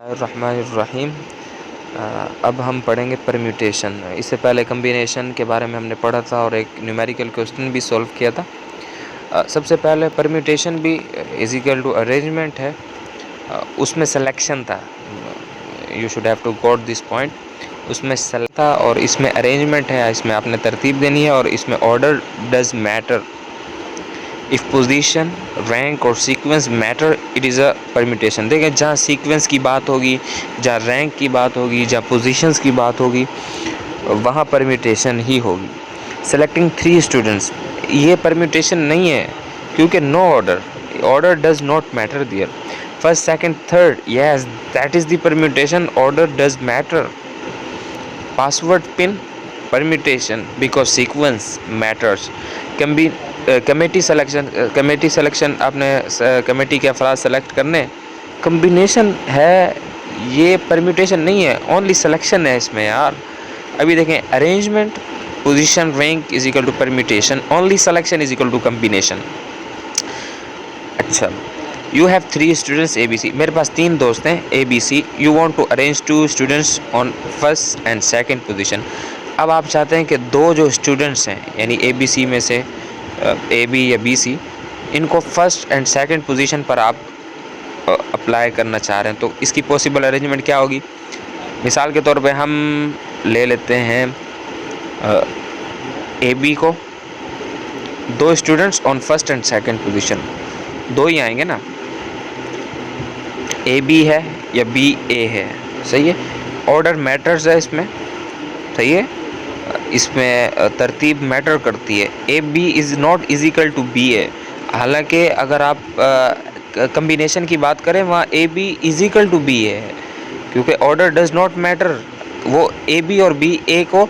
रहमानिर्रहीम। अब हम पढ़ेंगे परम्यूटेशन। इससे पहले कम्बिनेशन के बारे में हमने पढ़ा था और एक न्यूमेरिकल क्वेश्चन भी सॉल्व किया था। सबसे पहले परम्यूटेशन भी इज इक्वल टू अरेंजमेंट है, उसमें सिलेक्शन था। You should have to got this point. उसमें सेलेक्ट था और इसमें अरेंजमेंट है, इसमें आपने तरतीब देनी है और इसमें order does matter. If position, rank और sequence matter it is a permutation. देखें, जहाँ सीक्वेंस की बात होगी, जहाँ रैंक की बात होगी, जहाँ पोजीशंस की बात होगी, वहाँ परम्यूटेशन ही होगी। सेलेक्टिंग 3 स्टूडेंट्स, ये परम्यूटेशन नहीं है क्योंकि no order, order does not matter there. First, second, third, yes that is the permutation, order does matter. Password pin, permutation because sequence matters. can be committee selection, आपने committee के अफराद select करने, combination है, ये permutation नहीं है, only selection है इसमें यार। अभी देखें, arrangement, position, rank is equal to permutation, only selection is equal to combination. अच्छा, you have 3 students A B C, मेरे पास 3 दोस्त हैं A B C. You want to arrange 2 students on first and second position. अब आप चाहते हैं कि 2 जो स्टूडेंट्स हैं यानी ए बी सी में से ए बी या बी सी, इनको फर्स्ट एंड सेकेंड पोजीशन पर आप अप्लाई करना चाह रहे हैं, तो इसकी पॉसिबल अरेंजमेंट क्या होगी? मिसाल के तौर पे हम ले लेते हैं ए बी को, 2 students on first and second position, 2 ही आएंगे ना, ए बी है या बी ए है, सही है। ऑर्डर मैटर्स है इसमें, सही है, इसमें तरतीब मैटर करती है। A B is not is equal to B A, हालांकि अगर आप कम्बिनेशन की बात करें वहाँ A B is equal to B A है, क्योंकि ऑर्डर डज नॉट मैटर। वो ए बी और बी ए को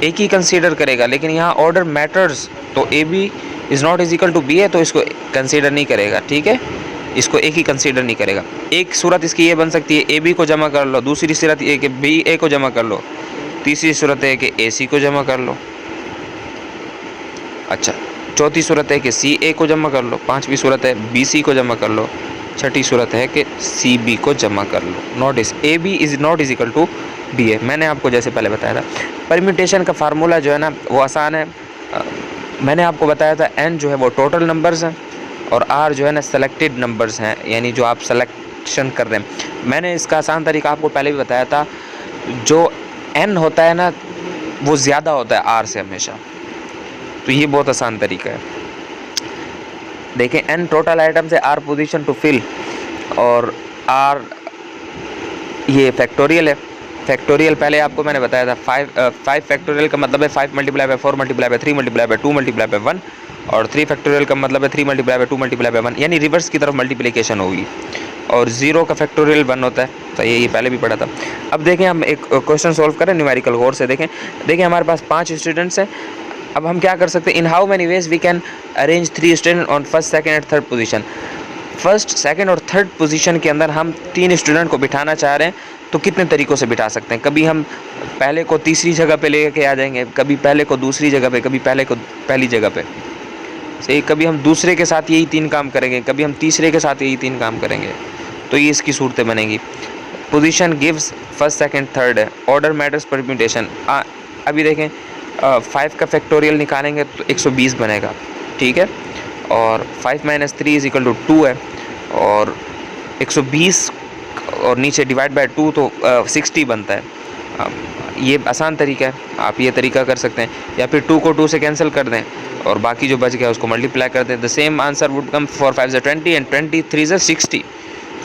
एक ही कंसीडर करेगा, लेकिन यहाँ ऑर्डर मैटर्स, तो A B is not is equal to B A, तो इसको कंसीडर नहीं करेगा, ठीक है, इसको एक ही कंसीडर नहीं करेगा। एक सूरत इसकी ये बन सकती है, ए बी को जमा कर लो, दूसरी सूरत ये कि बी ए को जमा कर लो, तीसरी सूरत है कि ए सी को जमा कर लो, अच्छा, चौथी सूरत है कि सी ए को जमा कर लो, पांचवी सूरत है बी सी को जमा कर लो, छठी सूरत है कि सी बी को जमा कर लो। Notice, A B is not is equal to B A. मैंने आपको जैसे पहले बताया था, परम्यूटेशन का फार्मूला जो है ना वो आसान है। मैंने आपको बताया था एन जो है वो टोटल नंबर्स हैं और आर जो है ना सेलेक्टेड नंबर्स हैं, यानी जो आप सेलेक्शन कर रहे हैं। मैंने इसका आसान तरीका आपको पहले भी बताया था, जो एन होता है ना वो ज़्यादा होता है आर से हमेशा, तो ये बहुत आसान तरीका है। देखें, एन टोटल आइटम्स है, आर पोजीशन टू फिल, और आर ये फैक्टोरियल है। फैक्टोरियल पहले आपको मैंने बताया था, 5 फैक्टोरियल का मतलब है 5 multiply by 4 multiply by 3 multiply by 2 multiply by 1, और 3 फैक्टोरियल का मतलब है 3 मल्टीप्लाई बाय 2 मल्टीप्लाई बाय 1, यानी रिवर्स की तरफ मल्टीप्लिकेशन होगी। और 0 का फैक्टोरियल 1 होता है, तो ये पहले भी पढ़ा था। अब देखें, हम एक क्वेश्चन सॉल्व करें न्यूमेरिकल गौर से। देखें हमारे पास 5 स्टूडेंट्स हैं। अब हम क्या कर सकते हैं? In how many ways we can arrange 3 student on first, second and third position. First, second और थर्ड पोजीशन के अंदर हम 3 स्टूडेंट को बिठाना चाह रहे हैं, तो कितने तरीक़ों से बिठा सकते हैं? कभी हम पहले को तीसरी जगह पे लेके आ जाएंगे, कभी पहले को दूसरी जगह पे, कभी पहले को पहली जगह पे, सही, कभी हम दूसरे के साथ यही 3 काम करेंगे, कभी हम तीसरे के साथ यही 3 काम करेंगे, तो ये इसकी सूरतें बनेंगी। Position gives first, second, third है, ऑर्डर मैटर्स परम्यूटेशन। अभी देखें, 5 का फैक्टोरियल निकालेंगे तो 120 बनेगा, ठीक है, और 5 - 3 इज इक्वल टू 2 है, और 120 और नीचे डिवाइड बाय 2 तो 60 बनता है। ये आसान तरीका है, आप ये तरीका कर सकते हैं, या फिर 2 को 2 से कैंसिल कर दें और बाकी जो बच गया उसको मल्टीप्लाई कर दें। The same answer would come 4 5 = 20 and 20 3 = 60,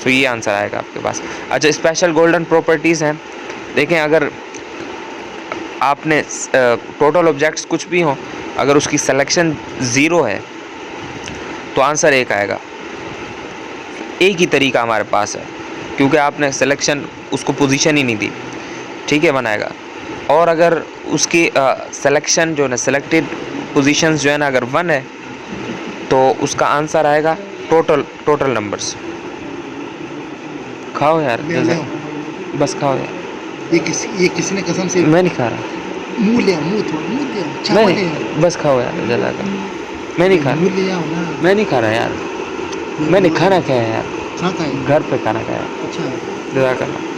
तो ये आंसर आएगा आपके पास। अच्छा, स्पेशल गोल्डन प्रॉपर्टीज़ हैं। देखें, अगर आपने टोटल ऑब्जेक्ट्स कुछ भी हो, अगर उसकी सिलेक्शन 0 है तो आंसर 1 आएगा। एक ही तरीका हमारे पास है, क्योंकि आपने सिलेक्शन उसको पोजीशन ही नहीं दी, ठीक है, बनाएगा। और अगर उसकी सिलेक्शन जो है ना, सेलेक्टेड पोजीशंस जो है ना, अगर 1 है तो उसका आंसर आएगा टोटल नंबर्स। खाओ यार, बस खाओ यार। ये किसी ने कसम से, मैं नहीं खा रहा, मुँह ले, मैं बस खाओ यार, जला कर, मैं नहीं खा रहा, मैं नहीं खा रहा यार, मैंने खाना खाया यार, घर पे खाना खाया। अच्छा। जज़ाकल्लाह।